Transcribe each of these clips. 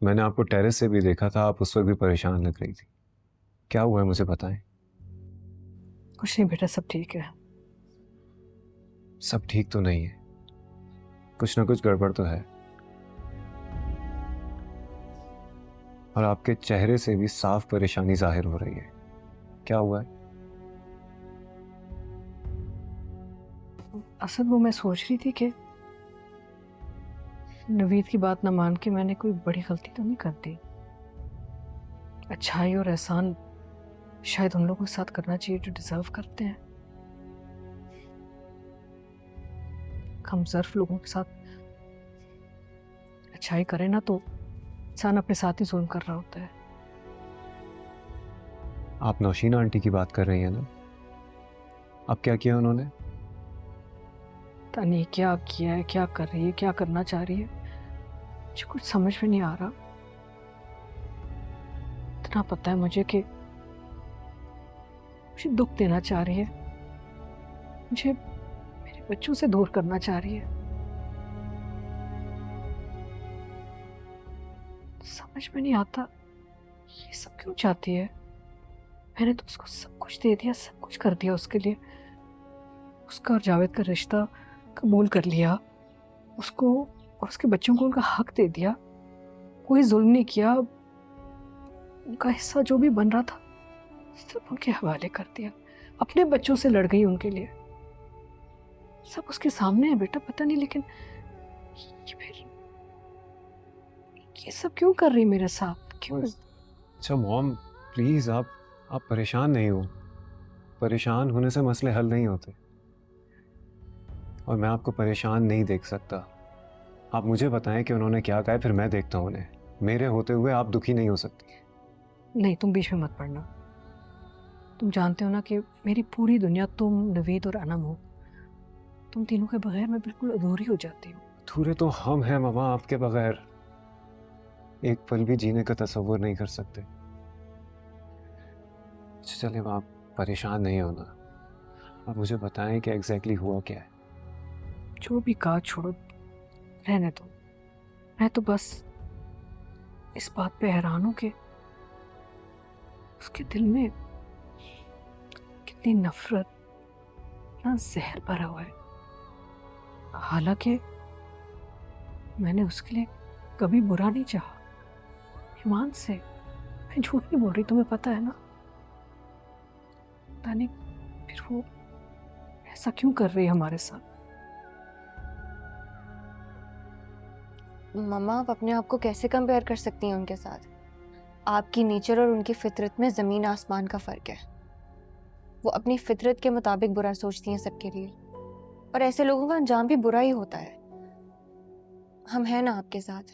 मैंने आपको टेरेस से भी देखा था, आप उस वक्त भी परेशान लग रही थी। क्या हुआ है मुझे बताएं। कुछ नहीं बेटा, सब ठीक है। सब ठीक तो नहीं है, कुछ ना कुछ गड़बड़ तो है। और आपके चेहरे से भी साफ परेशानी जाहिर हो रही है। क्या हुआ है? असल वो मैं सोच रही थी कि नवीद की बात ना मान के मैंने कोई बड़ी गलती तो नहीं कर दी। अच्छाई और एहसान शायद उन लोगों के साथ करना चाहिए जो डिजर्व करते हैं। कमजोर लोगों के साथ अच्छाई करे ना तो इंसान अपने साथ ही जुल्म कर रहा होता है। आप नौशीन आंटी की बात कर रही हैं ना? अब क्या किया उन्होंने? पता नहीं क्या किया है, क्या कर रही है, क्या करना चाह रही है, मुझे कुछ समझ में नहीं आ रहा। इतना पता है मुझे कि मुझे दुख देना चाह रही है, मुझे मेरे बच्चों से दूर करना चाह रही है। समझ में नहीं आता ये सब क्यों चाहती है। मैंने तो उसको सब कुछ दे दिया, सब कुछ कर दिया उसके लिए। उसका और जावेद का रिश्ता कबूल कर लिया, उसको और उसके बच्चों को उनका हक दे दिया, कोई जुल्म नहीं किया। उनका हिस्सा जो भी बन रहा था सब उनके हवाले कर दिया। अपने बच्चों से लड़ गई उनके लिए। सब उसके सामने है बेटा, पता नहीं लेकिन ये फिर ये सब क्यों कर रही मेरे साथ, क्यों? अच्छा मॉम, प्लीज आप परेशान नहीं हो। परेशान होने से मसले हल नहीं होते, और मैं आपको परेशान नहीं देख सकता। आप मुझे बताएं कि उन्होंने क्या कहा है, फिर मैं देखता हूँ उन्हें। मेरे होते हुए आप दुखी नहीं हो सकती। नहीं, तुम बीच में मत पड़ना। तुम जानते हो ना कि मेरी पूरी दुनिया तुम, नवीद और अनम हो। तुम तीनों के बगैर मैं बिल्कुल अधूरी हो जाती हूँ। अधूरे तो हम हैं मामा, आपके बगैर एक पल भी जीने का तसव्वुर नहीं कर सकते। चलिए आप परेशान नहीं होना। आप मुझे बताएं कि एग्जैक्टली हुआ क्या है। जो भी कहा छोड़ो, रहने दो। मैं तो बस इस बात पे हैरान हूं कि उसके दिल में कितनी नफरत, इतना जहर भरा हुआ है। हालांकि मैंने उसके लिए कभी बुरा नहीं चाहा। ईमान से मैं झूठ नहीं बोल रही, तुम्हें पता है ना। पता नहीं फिर वो ऐसा क्यों कर रही है हमारे साथ। मम्मा, आप अपने आप को कैसे कंपेयर कर सकती हैं उनके साथ? आपकी नेचर और उनकी फितरत में ज़मीन आसमान का फ़र्क है। वो अपनी फितरत के मुताबिक बुरा सोचती हैं सबके लिए, और ऐसे लोगों का अंजाम भी बुरा ही होता है। हम हैं ना आपके साथ।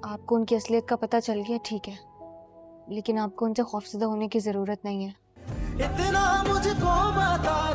आपको उनकी असलियत का पता चल गया, ठीक है, लेकिन आपको उनसे खौफज़दा होने की ज़रूरत नहीं है। इतना मुझको बता